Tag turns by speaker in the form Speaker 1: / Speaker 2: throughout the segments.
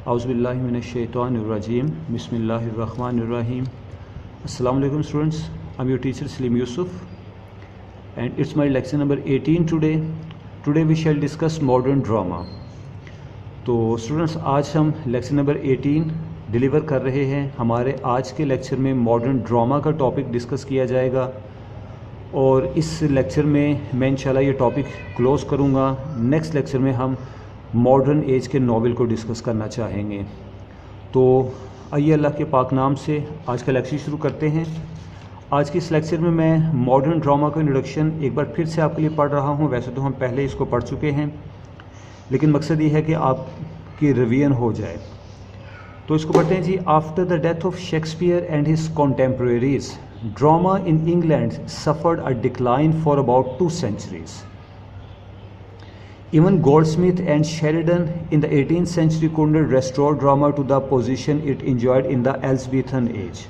Speaker 1: اعوذ باللہ من الشیطان الرجیم بسم اللہ الرحمن الرحیم. السلام علیکم students, I'm your teacher Salim Yusuf and it's my lecture number 18 today. Today we shall discuss modern drama. تو students آج ہم لیکچر نمبر 18 ڈیلیور کر رہے ہیں. ہمارے آج کے لیکچر میں ماڈرن ڈراما کا ٹاپک ڈسکس کیا جائے گا اور اس لیکچر میں میں انشاءاللہ یہ ٹاپک کلوز کروں گا. نیکسٹ لیکچر میں ہم ماڈرن ایج کے ناول کو ڈسکس کرنا چاہیں گے. تو آئیے اللہ کے پاک نام سے آج کا لیکچر شروع کرتے ہیں. آج کے اس لیکچر میں میں ماڈرن ڈراما کا انٹروڈکشن ایک بار پھر سے آپ کے لیے پڑھ رہا ہوں. ویسے تو ہم پہلے اس کو پڑھ چکے ہیں لیکن مقصد یہ ہے کہ آپ کی ریویژن ہو جائے. تو اس کو پڑھتے ہیں جی. After the death of Shakespeare and his contemporaries, drama in England suffered a decline for about 2 centuries. Even Goldsmith and Sheridan in the 18th century couldn't restore drama to the position it enjoyed in the Elizabethan age.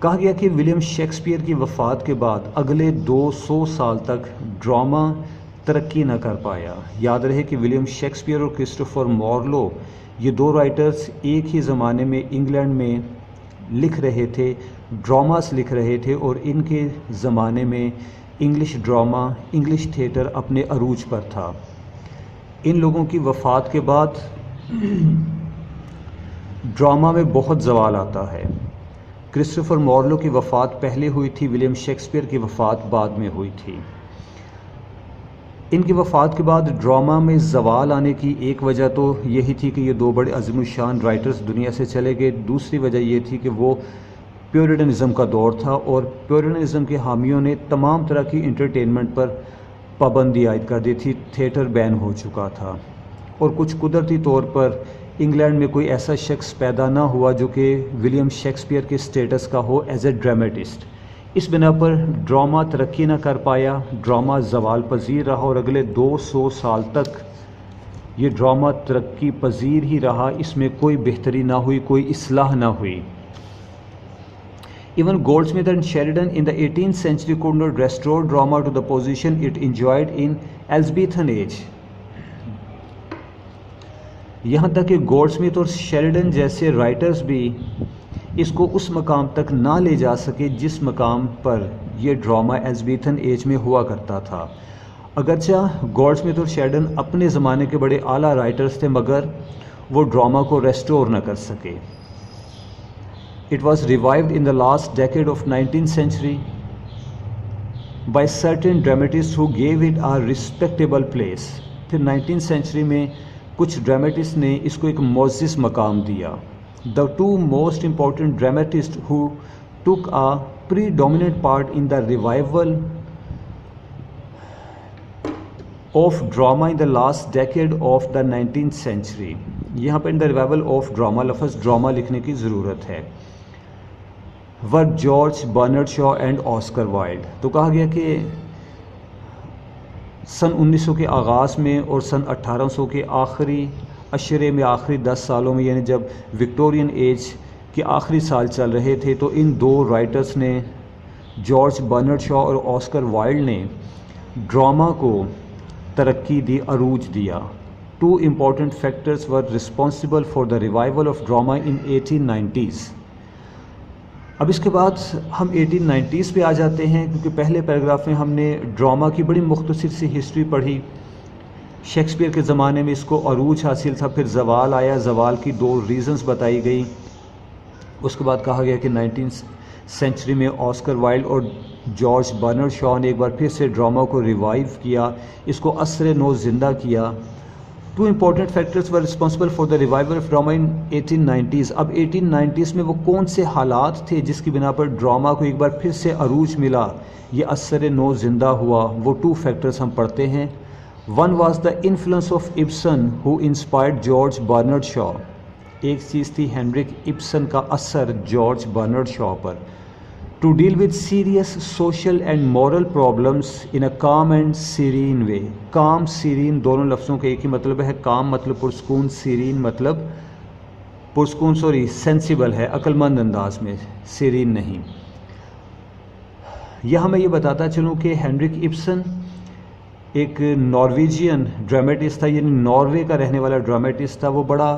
Speaker 1: کہا گیا کہ William Shakespeare کی وفات کے بعد اگلے 200 سال تک ڈراما ترقی نہ کر پایا. یاد رہے کہ ولیم شیکسپیئر اور کرسٹوفر مارلو یہ دو رائٹرز ایک ہی زمانے میں انگلینڈ میں لکھ رہے تھے, ڈراماس لکھ رہے تھے, اور ان کے زمانے میں انگلش ڈراما, انگلش تھیٹر اپنے عروج پر تھا. ان لوگوں کی وفات کے بعد ڈراما میں بہت زوال آتا ہے. کرسٹوفر مارلو کی وفات پہلے ہوئی تھی, ولیم شیکسپیئر کی وفات بعد میں ہوئی تھی. ان کی وفات کے بعد ڈراما میں زوال آنے کی ایک وجہ تو یہی تھی کہ یہ دو بڑے عظیم الشان رائٹرز دنیا سے چلے گئے. دوسری وجہ یہ تھی کہ وہ پیورٹنزم کا دور تھا اور پیورٹنزم کے حامیوں نے تمام طرح کی انٹرٹینمنٹ پر پابندی عائد کر دی تھی. تھیٹر بین ہو چکا تھا اور کچھ قدرتی طور پر انگلینڈ میں کوئی ایسا شخص پیدا نہ ہوا جو کہ ولیم شیکسپیئر کے سٹیٹس کا ہو ایز اے ڈرامٹسٹ. اس بنا پر ڈراما ترقی نہ کر پایا, ڈراما زوال پذیر رہا اور اگلے 200 سال تک یہ ڈراما ترقی پذیر ہی رہا. اس میں کوئی بہتری نہ ہوئی, کوئی اصلاح نہ ہوئی. Even Goldsmith and Sheridan in the 18th century could not restore drama to the position it enjoyed in Elizabethan age. یہاں تک کہ گولڈسمتھ اور شیریڈن جیسے رائٹرز بھی اس کو اس مقام تک نہ لے جا سکے جس مقام پر یہ ڈراما ایلزبیتھن ایج میں ہوا کرتا تھا. اگرچہ گولڈسمتھ اور شیریڈن اپنے زمانے کے بڑے اعلیٰ رائٹرز تھے مگر وہ ڈراما کو ریسٹور نہ کر سکے. It was revived in the last decade of 19th century by certain dramatists who gave it a respectable place. پھر 19th century میں کچھ ڈرامٹسٹ نے اس کو ایک معزز مقام دیا. The two most important dramatists who took a predominant part in the revival of drama in the last decade of the 19th century. یہاں پر in the revival of drama لفظ ڈراما لکھنے کی ضرورت ہے. were جارج برنارڈ شاء and Oscar Wilde. تو کہا گیا کہ سن 1900 کے آغاز میں اور سن 1800 کے آخری عشرے میں, آخری 10 سالوں میں, یعنی جب وکٹورین ایج کے آخری سال چل رہے تھے, تو ان دو رائٹرز نے, جارج برنارڈ شاء اور آسکر وائلڈ نے ڈراما کو ترقی دی, عروج دیا. 2 important factors were responsible for the revival of drama in 1890s. اب اس کے بعد ہم 1890s پہ آ جاتے ہیں کیونکہ پہلے پیراگراف میں ہم نے ڈراما کی بڑی مختصر سی ہسٹری پڑھی. شیکسپیئر کے زمانے میں اس کو عروج حاصل تھا, پھر زوال آیا, زوال کی 2 ریزنز بتائی گئی. اس کے بعد کہا گیا کہ 19th سینچری میں آسکر وائلڈ اور جارج برنارڈ شاء نے ایک بار پھر سے ڈراما کو ریوائیو کیا, اس کو عصر نو زندہ کیا. 2 important factors were responsible for the revival of drama in 1890s. اب 1890s میں وہ کون سے حالات تھے جس کی بنا پر ڈراما کو ایک بار پھر سے عروج ملا, یہ عصر نو زندہ ہوا؟ وہ 2 factors ہم پڑھتے ہیں. One was the influence of Ibsen who inspired George Bernard Shaw. ایک چیز تھی ہینڈرک ابسن کا اثر جارج برنارڈ شاء پر. To deal with serious social and moral problems in a calm and serene way. calm, serene دونوں لفظوں کا ایک ہی مطلب ہے. calm مطلب پرسکون, serene مطلب پرسکون, سینسیبل ہے, عقل مند انداز میں, serene نہیں. یہاں میں یہ بتاتا چلوں کہ ہینڈرک ابسن ایک نارویجین ڈرامٹسٹ تھا, یعنی ناروے کا رہنے والا ڈرامٹسٹ تھا. وہ بڑا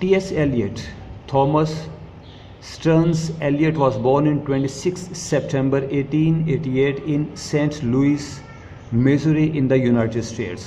Speaker 1: T.S. Eliot, Thomas Stearns Eliot was born in 26 September 1888 in St. Louis, Missouri in the United States.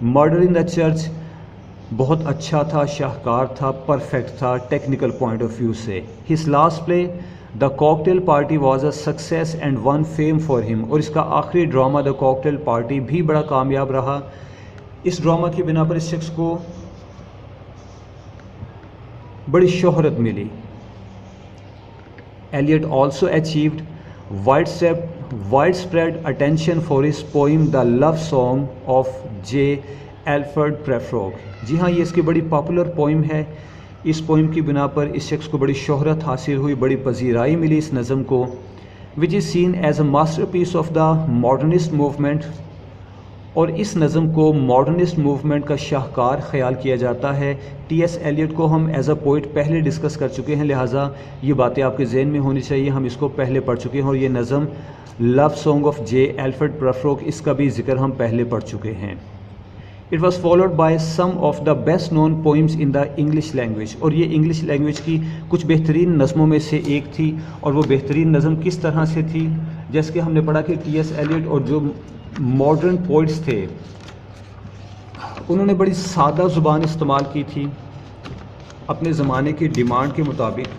Speaker 1: Murder in the church بہت اچھا تھا، شاہکار تھا، پرفیکٹ تھا ٹیکنیکل پوائنٹ آف ویو سے. His last play the cocktail party was a success and one fame for ہم، اور اس کا آخری ڈرامہ دا کاکٹیل پارٹی بھی بڑا کامیاب رہا. اس ڈرامہ کی بنا پر اس شخص کو بڑی شہرت ملی. Eliot also achieved wide spread attention for his poem the love song of J Alfred Prufrock. جی ہاں، یہ اس کی بڑی پاپولر پوئم ہے. اس پوئم کی بنا پر اس شخص کو بڑی شہرت حاصل ہوئی، بڑی پذیرائی ملی اس نظم کو، which is seen as a master piece of the modernist movement. اور اس نظم کو ماڈرنسٹ موومنٹ کا شاہکار خیال کیا جاتا ہے. ٹی ایس ایلیٹ کو ہم ایز اے پوئٹ پہلے ڈسکس کر چکے ہیں، لہٰذا یہ باتیں آپ کے ذہن میں ہونی چاہیے. ہم اس کو پہلے پڑھ چکے ہیں، اور یہ نظم love song of J Alfred Prufrock, اس کا بھی ذکر ہم پہلے پڑھ چکے ہیں. It was followed by some of the best known poems in the English language. اور یہ انگلش لینگویج کی کچھ بہترین نظموں میں سے ایک تھی. اور وہ بہترین نظم کس طرح سے تھی؟ جیسے کہ ہم نے پڑھا کہ ٹی ایس ایلیٹ اور جو ماڈرن پوئٹس تھے انہوں نے بڑی سادہ زبان استعمال کی تھی. اپنے زمانے کی ڈیمانڈ کے مطابق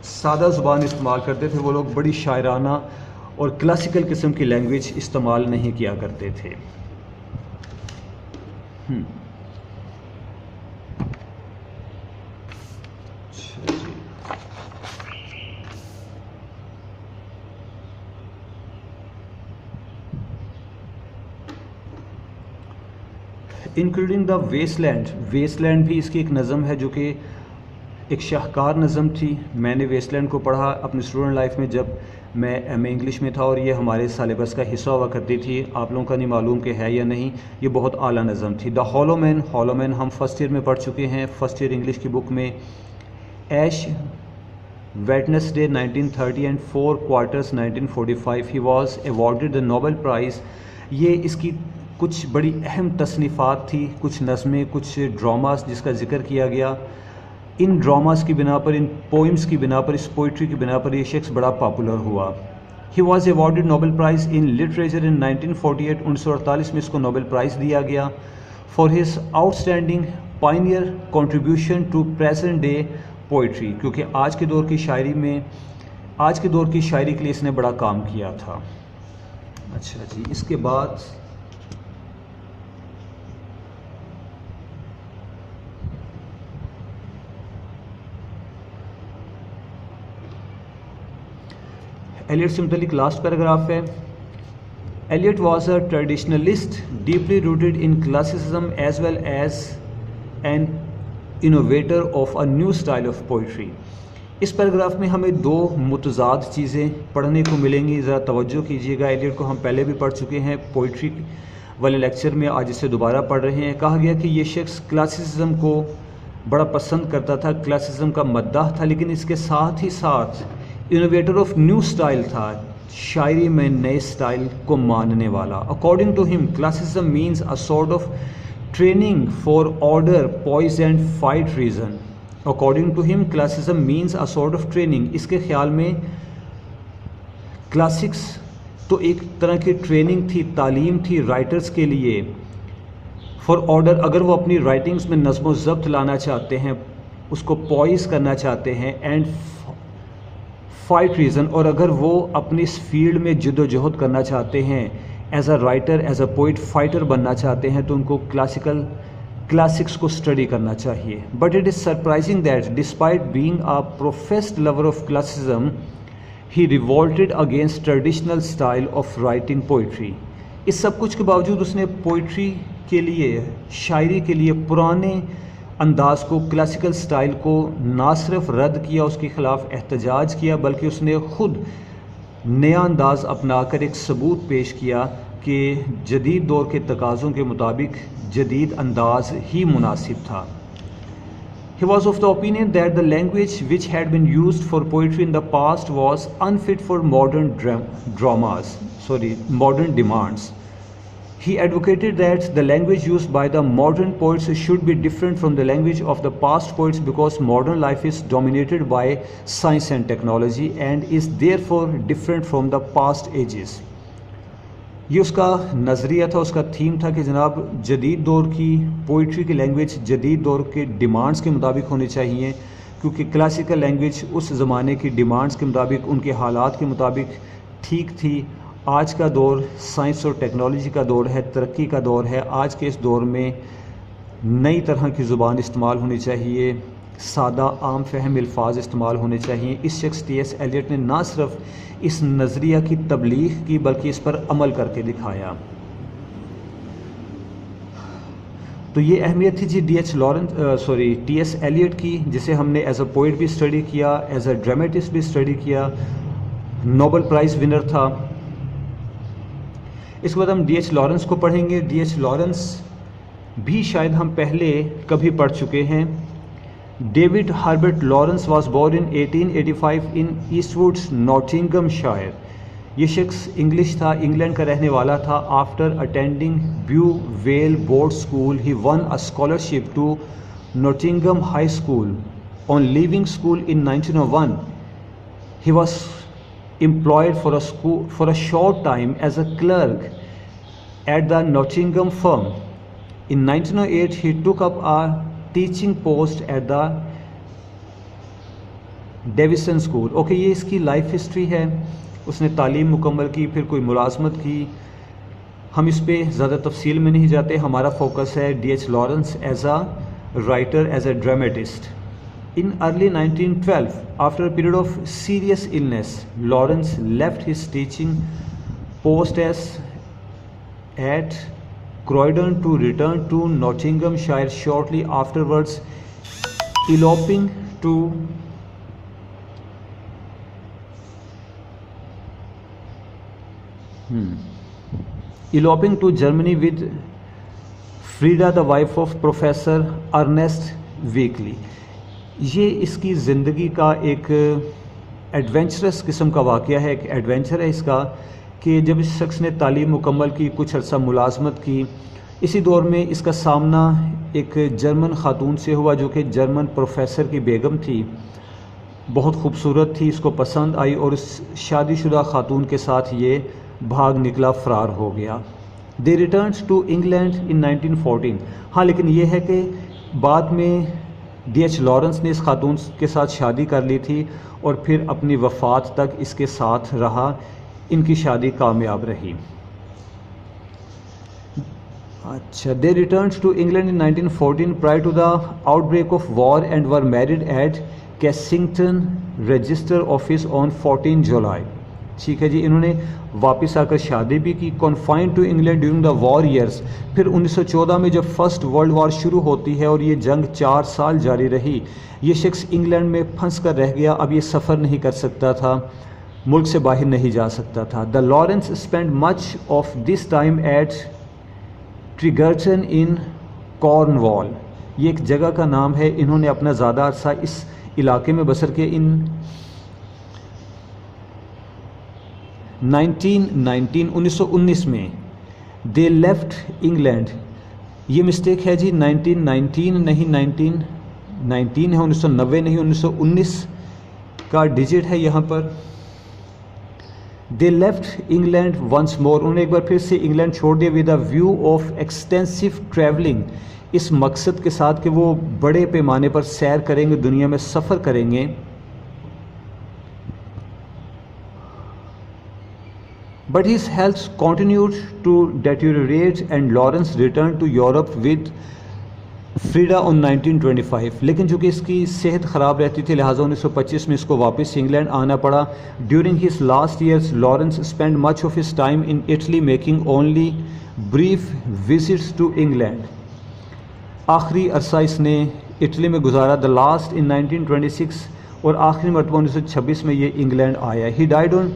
Speaker 1: سادہ زبان استعمال کرتے تھے. وہ لوگ بڑی شاعرانہ اور کلاسیکل قسم کی لینگویج استعمال نہیں کیا کرتے تھے. Including the Waste Land. Waste Land بھی اس کی ایک نظم ہے جو کہ ایک شاہکار نظم تھی. میں نے ویسٹ لینڈ کو پڑھا اپنی اسٹوڈنٹ لائف میں جب میں ایم اے انگلش میں تھا، اور یہ ہمارے سلیبس کا حصہ ہوا کرتی تھی. آپ لوگوں کا نہیں معلوم کہ ہے یا نہیں، یہ بہت اعلیٰ نظم تھی. دا ہالو مین ہم فرسٹ ایئر میں پڑھ چکے ہیں، فرسٹ ایئر انگلش کی بک میں. Ash Wednesday 1930 and 4 quarters 1945 he was awarded the Nobel prize. یہ اس کی کچھ بڑی اہم تصنیفات تھی، کچھ نظمیں، کچھ ڈراماز جس کا ذکر کیا گیا. ان ڈراماز کی بنا پر، ان پوئمز کی بنا پر، اس پوئٹری کی بنا پر یہ شخص بڑا پاپولر ہوا. He was awarded Nobel prize in literature in 1948. 1948 میں اس کو نوبل پرائز دیا گیا for his outstanding pioneer contribution to present day poetry, کیونکہ آج کے دور کی شاعری میں، آج کے دور کی شاعری کے لیے اس نے بڑا کام کیا تھا. اچھا جی، اس کے بعد ایلیٹ سے متعلق لاسٹ پیراگراف ہے. Eliot was a traditionalist deeply rooted in classicism as well as an innovator of a new style of poetry. اس پیراگراف میں ہمیں دو متضاد چیزیں پڑھنے کو ملیں گی، ذرا توجہ کیجیے گا. ایلیٹ کو ہم پہلے بھی پڑھ چکے ہیں پوئٹری والے لیکچر میں، آج اسے دوبارہ پڑھ رہے ہیں. کہا گیا کہ یہ شخص کلاسیسزم کو بڑا پسند کرتا تھا، کلاسیسزم کا مداح تھا، لیکن اس کے ساتھ ہی ساتھ انوویٹر آف نیو اسٹائل تھا، شاعری میں نئے اسٹائل کو ماننے والا. According to Hulme classicism means a sort of training for order poise and fight reason. According to Hulme classicism means a sort of training. اس کے خیال میں کلاسکس تو ایک طرح کی ٹریننگ تھی، تعلیم تھی رائٹرز کے لیے فار آرڈر. اگر وہ اپنی رائٹنگز میں نظم و ضبط لانا چاہتے ہیں، اس کو پوائز کرنا چاہتے ہیں، اینڈ فائٹ ریزن، اور اگر وہ اپنی اس فیلڈ میں جد و جہد کرنا چاہتے ہیں، as a writer, as a poet, fighter بننا چاہتے ہیں، تو ان کو کلاسکس کو اسٹڈی کرنا چاہیے. But it is surprising that despite being a professed lover of classicism he revolted against traditional style of writing poetry. اس سب کچھ کے باوجود اس نے پوئٹری کے لیے، شاعری کے لیے پرانے انداز کو، کلاسیکل سٹائل کو نہ صرف رد کیا، اس کے خلاف احتجاج کیا، بلکہ اس نے خود نیا انداز اپنا کر ایک ثبوت پیش کیا کہ جدید دور کے تقاضوں کے مطابق جدید انداز ہی مناسب تھا. He was of the opinion that the language which had been used for poetry in the past was unfit for modern demands. He advocated that the language used by the modern poets should be different from the language of the past poets because modern life is dominated by science and technology and is therefore different from the past ages. یہ اس کا نظریہ تھا، اس کا theme تھا کہ جناب جدید دور کی پوئٹری کی لینگویج جدید دور کے ڈیمانڈز کے مطابق ہونی چاہیے، کیونکہ کلاسیکل لینگویج اس زمانے کی ڈیمانڈز کے مطابق، ان کے حالات کے مطابق ٹھیک تھی۔ آج کا دور سائنس اور ٹیکنالوجی کا دور ہے، ترقی کا دور ہے۔ آج کے اس دور میں نئی طرح کی زبان استعمال ہونی چاہیے، سادہ عام فہم الفاظ استعمال ہونے چاہیے۔ اس شخص ٹی ایس ایلیٹ نے نہ صرف اس نظریہ کی تبلیغ کی بلکہ اس پر عمل کر کے دکھایا۔ تو یہ اہمیت تھی جی ٹی ایس ایلیٹ کی، جسے ہم نے ایز اے پوئٹ بھی اسٹڈی کیا، ایز اے ڈرامٹسٹ بھی اسٹڈی کیا، نوبل پرائز ونر تھا۔ اس کے بعد ہم ڈی ایچ لارنس کو پڑھیں گے۔ ڈی ایچ لارنس بھی شاید ہم پہلے کبھی پڑھ چکے ہیں۔ David Herbert Lawrence was born in 1885 in East Woods Nottinghamshire. یہ شخص انگلش تھا، انگلینڈ کا رہنے والا تھا۔ After attending Beauvale board school he won a scholarship to Nottingham high school. On leaving school in 1901 he was employed for a short time as a clerk at the Nottingham firm. In 1908 he took up a teaching post at the Davison School. Okay, یہ اس کی life history ہے۔ اس نے تعلیم مکمل کی، پھر کوئی ملازمت کی۔ ہم اس پہ زیادہ تفصیل میں نہیں جاتے، ہمارا فوکس ہے D H Lawrence as a writer, as a dramatist. In early 1912, after a period of serious illness, Lawrence left his teaching post at Croydon to return to Nottinghamshire shortly afterwards, eloping to Germany with Frida, the wife of Professor Ernest Weekly. یہ اس کی زندگی کا ایک adventurous قسم کا واقعہ ہے، ایک ایڈونچر ہے اس کا، کہ جب اس شخص نے تعلیم مکمل کی، کچھ عرصہ ملازمت کی، اسی دور میں اس کا سامنا ایک جرمن خاتون سے ہوا جو کہ جرمن پروفیسر کی بیگم تھی، بہت خوبصورت تھی، اس کو پسند آئی اور اس شادی شدہ خاتون کے ساتھ یہ بھاگ نکلا، فرار ہو گیا۔ دے ریٹرنڈ ٹو انگلینڈ ان 1914۔ ہاں، لیکن یہ ہے کہ بعد میں ڈی ایچ لارنس نے اس خاتون کے ساتھ شادی کر لی تھی اور پھر اپنی وفات تک اس کے ساتھ رہا۔ ان کی شادی کامیاب رہی۔ اچھا، they returned to England in 1914 prior to the outbreak of war and were married at Kensington register office on 14 July. ٹھیک ہے جی، انہوں نے واپس آ کر شادی بھی کی۔ Confined to England during the war years. پھر 1914 میں جب فرسٹ ورلڈ وار شروع ہوتی ہے اور یہ جنگ 4 سال جاری رہی، یہ شخص انگلینڈ میں پھنس کر رہ گیا، اب یہ سفر نہیں کر سکتا تھا، ملک سے باہر نہیں جا سکتا تھا۔ The Lawrence spend much of this time at Tregerthen in Cornwall. یہ ایک جگہ کا نام ہے، انہوں نے اپنا زیادہ عرصہ اس علاقے میں بسر کیا۔ ان 1919 میں دے لیفٹ انگلینڈ۔ یہ مسٹیک ہے جی، 1919 نہیں 1919 ہے، 1990 نہیں 1919 کا ڈیجٹ ہے یہاں پر۔ They left England once more. انہوں نے ایک بار پھر سے انگلینڈ چھوڑ دیا with a view of extensive travelling, اس مقصد کے ساتھ کہ وہ بڑے پیمانے پر سیر کریں گے، دنیا میں سفر کریں گے۔ But his health continued to deteriorate and Lawrence returned to Europe with Frida on 1925. لیکن چونکہ اس کی صحت خراب رہتی تھی لہٰذا 1925 میں اس کو واپس انگلینڈ آنا پڑا۔ During his last years, Lawrence spent much of his time in Italy making only brief visits to England. آخری عرصہ اس نے اٹلی میں گزارا، the last in 1926، اور آخری مرتبہ 1926 میں یہ انگلینڈ آیا۔ He died on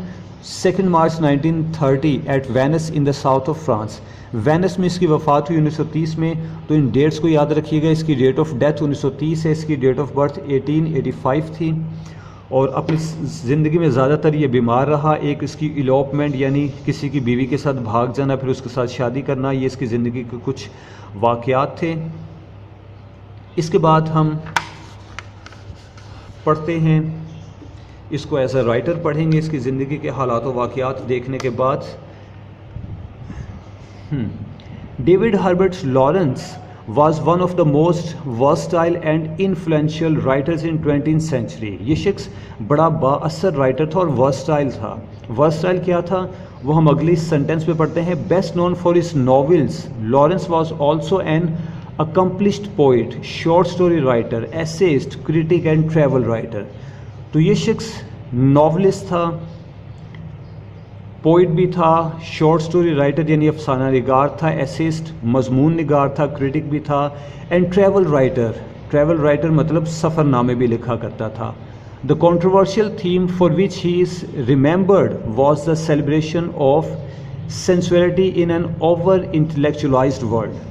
Speaker 1: 2 March 1930 at Vence in the south of France. Vence میں اس کی وفات ہوئی 1930 میں۔ تو ان ڈیٹس کو یاد رکھیے گا، اس کی ڈیٹ آف ڈیتھ 1930 ہے، اس کی ڈیٹ آف برتھ 1885 تھی، اور اپنی زندگی میں زیادہ تر یہ بیمار رہا۔ ایک اس کی ایلوپمنٹ یعنی کسی کی بیوی کے ساتھ بھاگ جانا، پھر اس کے ساتھ شادی کرنا، یہ اس کی زندگی کے کچھ واقعات تھے۔ اس کے بعد ہم پڑھتے ہیں، اس کو ایز اے رائٹر پڑھیں گے، اس کی زندگی کے حالات و واقعات دیکھنے کے بعد۔ David Herbert Lawrence was one of the most versatile and influential writers in 20th century. یہ شخص بڑا بااثر رائٹر تھا اور ورسٹائل تھا. ورسٹائل کیا تھا وہ ہم اگلی سنٹینس میں پڑھتے ہیں. Best known for his novels, Lawrence was also an accomplished poet, short story writer, essayist, critic and travel writer. تو یہ شخص ناولسٹ تھا, پوئٹ بھی تھا, شارٹ سٹوری رائٹر یعنی افسانہ نگار تھا, ایسیسٹ مضمون نگار تھا, کرٹک بھی تھا, and travel writer. Travel writer مطلب سفر نامے بھی لکھا کرتا تھا. The controversial theme for which he is remembered was the celebration of sensuality in an over-intellectualized world.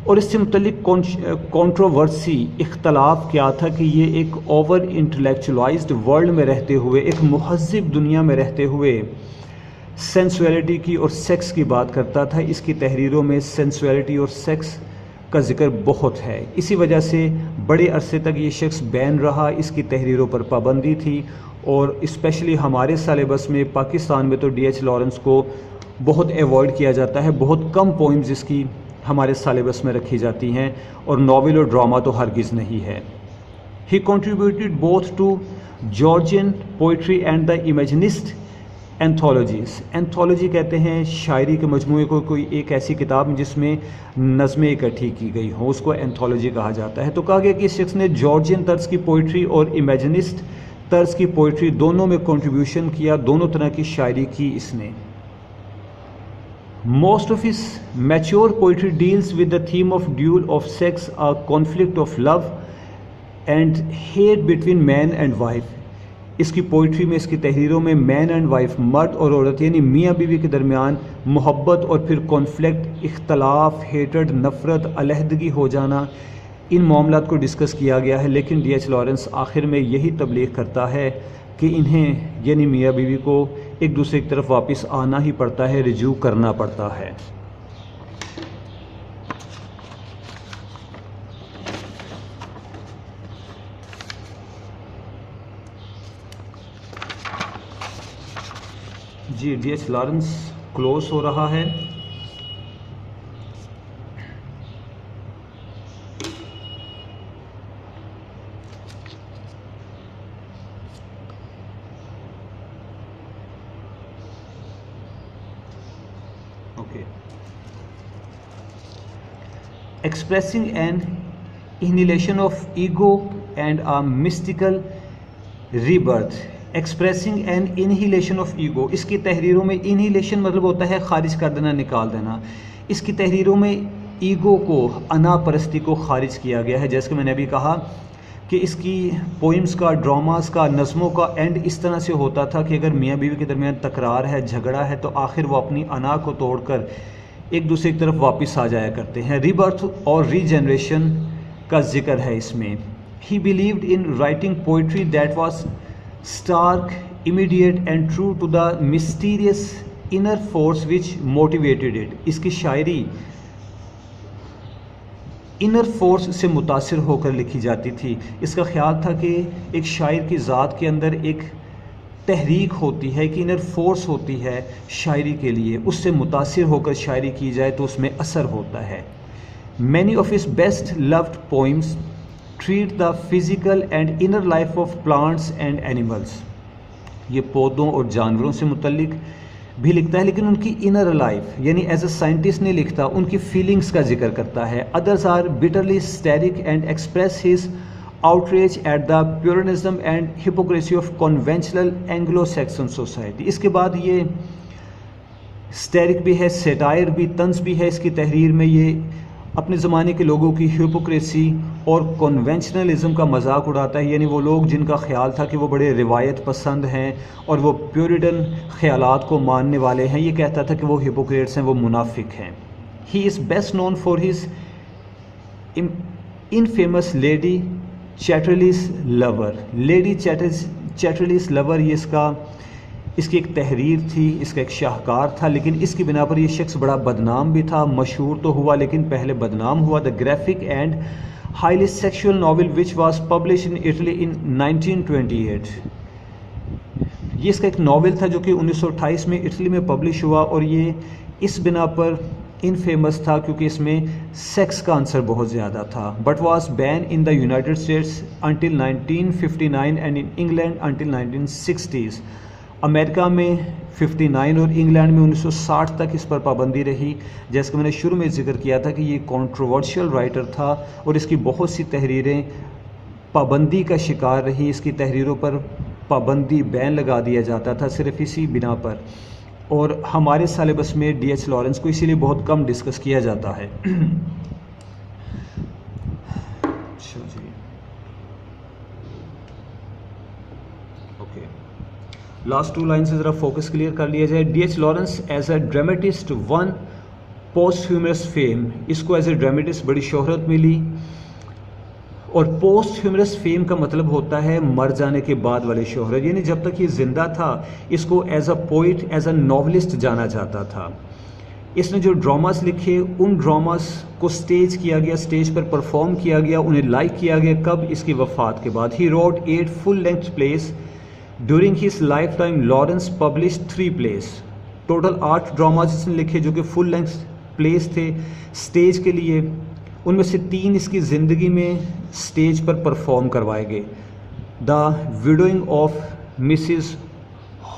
Speaker 1: اور اس سے متعلق کنٹروورسی, اختلاف کیا تھا کہ یہ ایک اوور انٹلیکچولائزڈ ورلڈ میں رہتے ہوئے, ایک مہذب دنیا میں رہتے ہوئے سینسویلٹی کی اور سیکس کی بات کرتا تھا. اس کی تحریروں میں سینسویلٹی اور سیکس کا ذکر بہت ہے. اسی وجہ سے بڑے عرصے تک یہ شخص بین رہا, اس کی تحریروں پر پابندی تھی. اور اسپیشلی ہمارے سلیبس میں پاکستان میں تو ڈی ایچ لارنس کو بہت ایوائڈ کیا جاتا ہے. بہت کم پوئمز اس کی ہمارے سلیبس میں رکھی جاتی ہیں, اور ناول اور ڈرامہ تو ہرگز نہیں ہے. He contributed both to Georgian poetry and the imagist anthologies. Anthology کہتے ہیں شاعری کے مجموعے کو, کوئی ایک ایسی کتاب جس میں نظمیں اکٹھی کی گئی ہوں, اس کو اینتھولوجی کہا جاتا ہے. تو کہا گیا کہ اس شخص نے جارجین طرز کی پوئٹری اور امیجنسٹ طرز کی پوئٹری دونوں میں کنٹریبیوشن کیا, دونوں طرح کی شاعری کی اس نے. Most of his mature poetry deals with the theme of duel of sex, a conflict of love and hate between man and wife. اس کی پوئٹری میں, اس کی تحریروں میں مین اینڈ وائف, مرد اور عورت یعنی میاں بیوی کے درمیان محبت اور پھر کانفلکٹ, اختلاف, ہیٹرڈ, نفرت, علیحدگی ہو جانا, ان معاملات کو ڈسکس کیا گیا ہے. لیکن ڈی ایچ لارنس آخر میں یہی تبلیغ کرتا ہے کہ انہیں یعنی میاں بیوی کو ایک دوسرے کی طرف واپس آنا ہی پڑتا ہے, رجوع کرنا پڑتا ہے. جی ڈی ایچ لارنس کلوز ہو رہا ہے. Expressing an annihilation of ego and a mystical rebirth. Expressing an annihilation of ego. اس کی تحریروں میں annihilation مطلب ہوتا ہے خارج کر دینا, نکال دینا. اس کی تحریروں میں ایگو کو, انا پرستی کو خارج کیا گیا ہے. جیسے کہ میں نے ابھی کہا کہ اس کی پوئمز کا, ڈراماز کا, نظموں کا اینڈ اس طرح سے ہوتا تھا کہ اگر میاں بیوی کے درمیان تکرار ہے, جھگڑا ہے, تو آخر وہ اپنی انا کو توڑ کر ایک دوسرے کی طرف واپس آ جایا کرتے ہیں. ری برتھ اور ری جنریشن کا ذکر ہے اس میں. He believed in writing poetry that was stark, immediate and true to the mysterious inner force which motivated it. اس کی شاعری انر فورس سے متاثر ہو کر لکھی جاتی تھی. اس کا خیال تھا کہ ایک شاعر کی ذات کے اندر ایک تحریک ہوتی ہے, کہ انر فورس ہوتی ہے شاعری کے لیے, اس سے متاثر ہو کر شاعری کی جائے تو اس میں اثر ہوتا ہے. Many of his best loved poems treat the physical and inner life of plants and animals. یہ پودوں اور جانوروں سے متعلق بھی لکھتا ہے, لیکن ان کی انر لائف یعنی ایز اے سائنٹسٹ نہیں لکھتا, ان کی فیلنگس کا ذکر کرتا ہے. Others are bitterly hysteric and express his outrage at the puritanism and hypocrisy of conventional Anglo-Saxon society. اس کے بعد یہ ہسٹیرک بھی ہے, سیٹائر بھی, طنز بھی ہے. اس کی تحریر میں یہ اپنے زمانے کے لوگوں کی ہیپوکریسی اور کنونشنلزم کا مذاق اڑاتا ہے, یعنی وہ لوگ جن کا خیال تھا کہ وہ بڑے روایت پسند ہیں اور وہ پیورٹن خیالات کو ماننے والے ہیں, یہ کہتا تھا کہ وہ ہیپوکریٹس ہیں, وہ منافق ہیں. He is best known for his infamous Lady Chatterley's Lover. Lady Chatterley's Lover یہ اس کی ایک تحریر تھی, اس کا ایک شاہکار تھا, لیکن اس کی بنا پر یہ شخص بڑا بدنام بھی تھا. مشہور تو ہوا لیکن پہلے بدنام ہوا. The graphic and highly sexual novel which was publish in Italy in 1928. یہ اس کا ایک ناول تھا جو کہ 1928 میں اٹلی میں پبلش ہوا, اور یہ اس بنا پر انفیمس تھا کیونکہ اس میں سیکس کا عنصر بہت زیادہ تھا. But was been in the United States until 1959 and in England until 1960s. امریکہ میں 59 اور انگلینڈ میں 1960 تک اس پر پابندی رہی. جیسے کہ میں نے شروع میں ذکر کیا تھا کہ یہ کنٹروورشل رائٹر تھا اور اس کی بہت سی تحریریں پابندی کا شکار رہی. اس کی تحریروں پر پابندی بین لگا دیا جاتا تھا صرف اسی بنا پر. اور ہمارے سلیبس میں ڈی ایچ لارنس کو اسی لیے بہت کم ڈسکس کیا جاتا ہے. اوکے, لاسٹ 2 لائن سے ذرا فوکس کلیئر کر لیا جائے. D H Lawrence as a dramatist won posthumous ہیومرس فیم. اس کو ایز اے ڈرامٹسٹ بڑی شہرت ملی. اور پوسٹ ہیومرس فیم کا مطلب ہوتا ہے مر جانے کے بعد والی شہرت, یعنی جب تک یہ زندہ تھا اس کو as a poet, as a novelist جانا جاتا تھا. اس نے جو ڈراماز لکھے ان ڈراماز کو سٹیج کیا گیا, سٹیج پر پرفارم کیا گیا, انہیں لائک کیا گیا. کب؟ اس کی وفات کے بعد. He wrote 8 full length plays during his lifetime. Lawrence publish 3 plays. Total 8 dramas اس نے لکھے جو کہ فل لینتھ پلیز تھے اسٹیج کے لیے. ان میں سے 3 اس کی زندگی میں اسٹیج پر پرفارم کروائے گئے. دا ویڈوئنگ آف مسز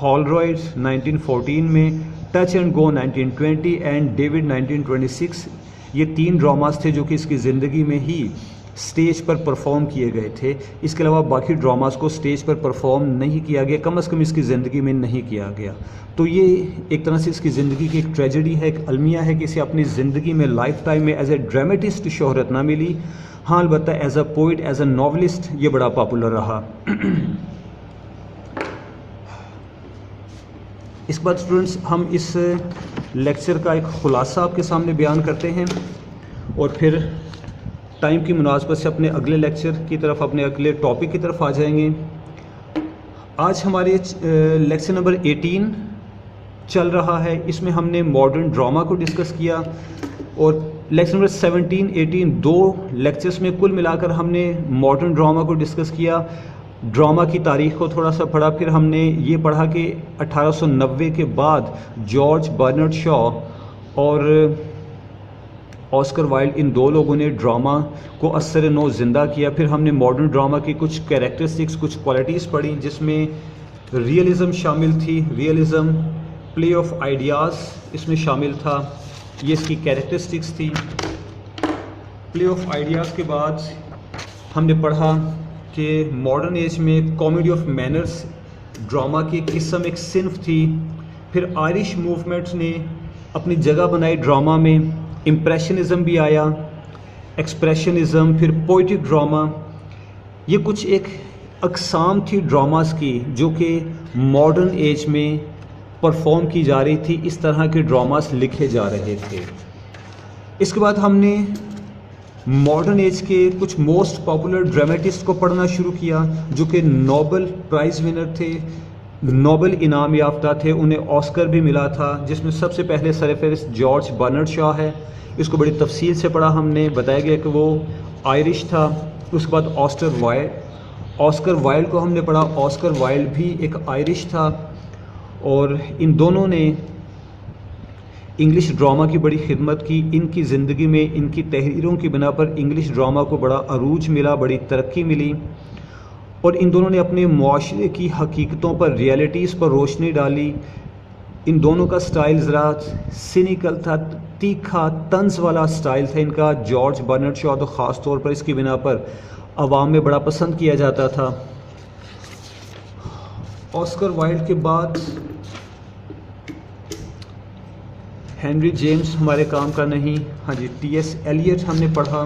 Speaker 1: ہالرائڈ 1914 میں, touch and go 1920 and David 1926. یہ 3 ڈراماز تھے جو کہ اس کی زندگی میں ہی اسٹیج پر پرفارم کیے گئے تھے. اس کے علاوہ باقی ڈراماز کو اسٹیج پر پرفارم نہیں کیا گیا, کم از کم اس کی زندگی میں نہیں کیا گیا. تو یہ ایک طرح سے اس کی زندگی کی ایک ٹریجڈی ہے, ایک المیہ ہے کہ اسے اپنی زندگی میں لائف ٹائم میں ایز اے ڈرامٹسٹ شہرت نہ ملی. ہاں البتہ as a poet, as a novelist یہ بڑا پاپولر رہا. اس کے بعد اسٹوڈنٹس ہم اس لیکچر کا ایک خلاصہ آپ کے سامنے بیان کرتے ہیں اور پھر ٹائم کی مناسبت سے اپنے اگلے لیکچر کی طرف, اپنے اگلے ٹاپک کی طرف آ جائیں گے. آج ہمارے لیکچر نمبر 18 چل رہا ہے. اس میں ہم نے ماڈرن ڈرامہ کو ڈسکس کیا اور لیکچر نمبر 17, 18 2 لیکچرز میں کل ملا کر ہم نے ماڈرن ڈرامہ کو ڈسکس کیا. ڈرامہ کی تاریخ کو تھوڑا سا پڑھا. پھر ہم نے یہ پڑھا کہ 1890 کے بعد جارج برنارڈ شاء اور آسکر وائلڈ ان 2 لوگوں نے ڈرامہ کو اثر نو زندہ کیا. پھر ہم نے ماڈرن ڈرامہ کی کچھ کیریکٹرسٹکس, کچھ کوالٹیز پڑھی جس میں ریئلزم شامل تھی. ریئلزم, پلے آف آئیڈیاز اس میں شامل تھا. یہ اس کی کیریکٹرسٹکس تھی. پلے آف آئیڈیاز کے بعد ہم نے پڑھا کہ ماڈرن ایج میں کامیڈی آف مینرز ڈرامہ کی ایک قسم, ایک صنف تھی. پھر آئرش موومنٹ نے اپنی جگہ بنائی ڈرامہ میں. امپریشنزم بھی آیا, ایکسپریشنزم, پھر پوئٹک ڈرامہ. یہ کچھ ایک اقسام تھی ڈراماز کی جو کہ ماڈرن ایج میں پرفارم کی جا رہی تھی. اس طرح کے ڈراماز لکھے جا رہے تھے. اس کے بعد ہم نے ماڈرن ایج کے کچھ موسٹ پاپولر ڈرامٹسٹ کو پڑھنا شروع کیا جو کہ نوبل پرائز ونر تھے, نوبل انعام یافتہ تھے. انہیں آسکر بھی ملا تھا جس میں سب سے پہلے سرفہرست جارج برنارڈ شاء ہے. اس کو بڑی تفصیل سے پڑھا ہم نے. بتایا گیا کہ وہ آئرش تھا. اس کے بعد آسکر وائلڈ کو ہم نے پڑھا. آسکر وائلڈ بھی ایک آئرش تھا اور ان دونوں نے انگلش ڈرامہ کی بڑی خدمت کی. ان کی زندگی میں ان کی تحریروں کی بنا پر انگلش ڈرامہ کو بڑا عروج ملا, بڑی ترقی ملی. اور ان دونوں نے اپنے معاشرے کی حقیقتوں پر, ریئلٹیز پر روشنی ڈالی. ان دونوں کا سٹائل ذرا سینیکل تھا, تیکھا, طنز والا سٹائل تھا ان کا. جارج برنارڈ شاء تو خاص طور پر اس کی بنا پر عوام میں بڑا پسند کیا جاتا تھا. آسکر وائلڈ کے بعد ہنری جیمز ہمارے کام کا نہیں. ہاں جی, ٹی ایس ایلیٹ ہم نے پڑھا.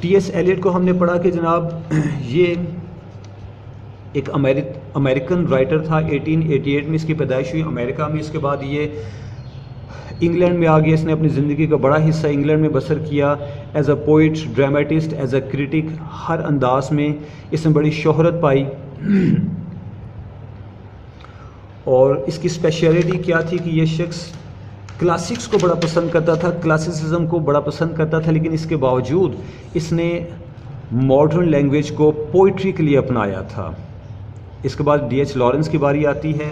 Speaker 1: ٹی ایس ایلیٹ کو ہم نے پڑھا کہ جناب یہ ایک امریکن رائٹر تھا. 1888 میں اس کی پیدائش ہوئی امریکہ میں. اس کے بعد یہ انگلینڈ میں آ گیا. اس نے اپنی زندگی کا بڑا حصہ انگلینڈ میں بسر کیا. As a poet, dramatist, as a critic, ہر انداز میں اس نے بڑی شہرت پائی. اور اس کی اسپیشلٹی کیا تھی کہ یہ شخص کلاسکس کو بڑا پسند کرتا تھا, کلاسیسزم کو بڑا پسند کرتا تھا, لیکن اس کے باوجود اس نے ماڈرن لینگویج کو پوئٹری کے لیے اپنایا تھا. اس کے بعد ڈی ایچ لارنس کی باری آتی ہے.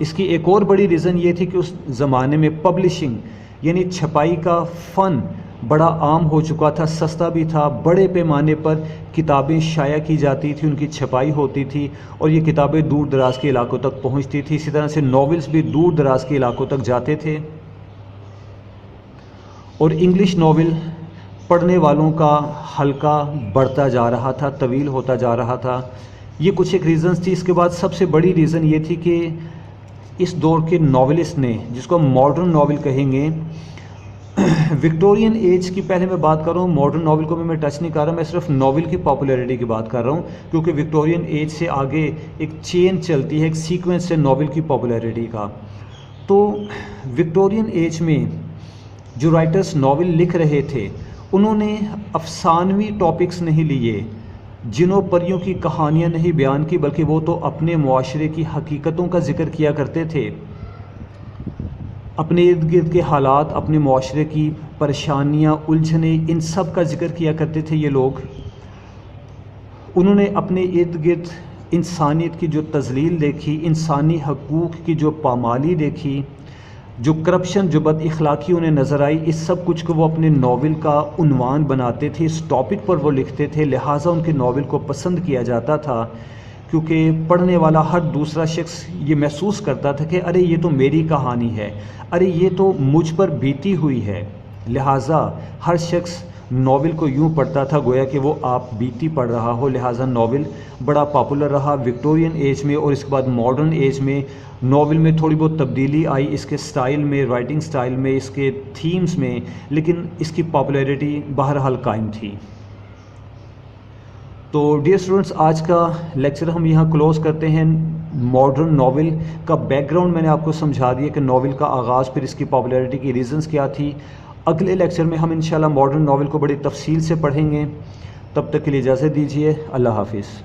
Speaker 1: اس کی ایک اور بڑی ریزن یہ تھی کہ اس زمانے میں پبلشنگ یعنی چھپائی کا فن بڑا عام ہو چکا تھا، سستا بھی تھا، بڑے پیمانے پر کتابیں شائع کی جاتی تھی، ان کی چھپائی ہوتی تھی اور یہ کتابیں دور دراز کے علاقوں تک پہنچتی تھی۔ اسی طرح سے ناولز بھی دور دراز کے علاقوں تک جاتے تھے، اور انگلش ناول پڑھنے والوں کا حلقہ بڑھتا جا رہا تھا، طویل ہوتا جا رہا تھا۔ یہ کچھ ایک ریزنز تھی۔ اس کے بعد سب سے بڑی ریزن یہ تھی کہ اس دور کے ناولسٹ نے، جس کو ہم ماڈرن ناول کہیں گے، وکٹورین ایج کی پہلے میں بات کر رہا ہوں، ماڈرن ناول کو بھی میں ٹچ نہیں کر رہا، میں صرف ناول کی پاپولیرٹی کی بات کر رہا ہوں، کیونکہ وکٹورین ایج سے آگے ایک چین چلتی ہے، ایک سیکوینس ہے ناول کی پاپولیرٹی کا۔ تو وکٹورین ایج میں جو رائٹرز ناول لکھ رہے تھے، انہوں نے افسانوی ٹاپکس نہیں لیے، جنوں پریوں کی کہانیاں نہیں بیان کی، بلکہ وہ تو اپنے معاشرے کی حقیقتوں کا ذکر کیا کرتے تھے، اپنے ارد گرد کے حالات، اپنے معاشرے کی پریشانیاں، الجھنیں، ان سب کا ذکر کیا کرتے تھے یہ لوگ۔ انہوں نے اپنے ارد گرد انسانیت کی جو تذلیل دیکھی، انسانی حقوق کی جو پامالی دیکھی، جو کرپشن، جو بد اخلاقی انہیں نظر آئی، اس سب کچھ کو وہ اپنے ناول کا عنوان بناتے تھے، اس ٹاپک پر وہ لکھتے تھے، لہٰذا ان کے ناول کو پسند کیا جاتا تھا، کیونکہ پڑھنے والا ہر دوسرا شخص یہ محسوس کرتا تھا کہ ارے یہ تو میری کہانی ہے، ارے یہ تو مجھ پر بیتی ہوئی ہے، لہٰذا ہر شخص ناول کو یوں پڑھتا تھا گویا کہ وہ آپ بیتی پڑھ رہا ہو، لہٰذا ناول بڑا پاپولر رہا وکٹورین ایج میں۔ اور اس کے بعد ماڈرن ایج میں ناول میں تھوڑی بہت تبدیلی آئی، اس کے سٹائل میں، رائٹنگ سٹائل میں، اس کے تھیمز میں، لیکن اس کی پاپولیرٹی بہرحال قائم تھی۔ تو ڈیئر اسٹوڈنٹس، آج کا لیکچر ہم یہاں کلوز کرتے ہیں۔ ماڈرن ناول کا بیک گراؤنڈ میں نے آپ کو سمجھا دیا کہ ناول کا آغاز، پھر اس کی پاپولیرٹی کی ریزنز کیا تھی۔ اگلے لیکچر میں ہم انشاءاللہ ماڈرن ناول کو بڑی تفصیل سے پڑھیں گے۔ تب تک کے لیے اجازت دیجیے، اللہ حافظ۔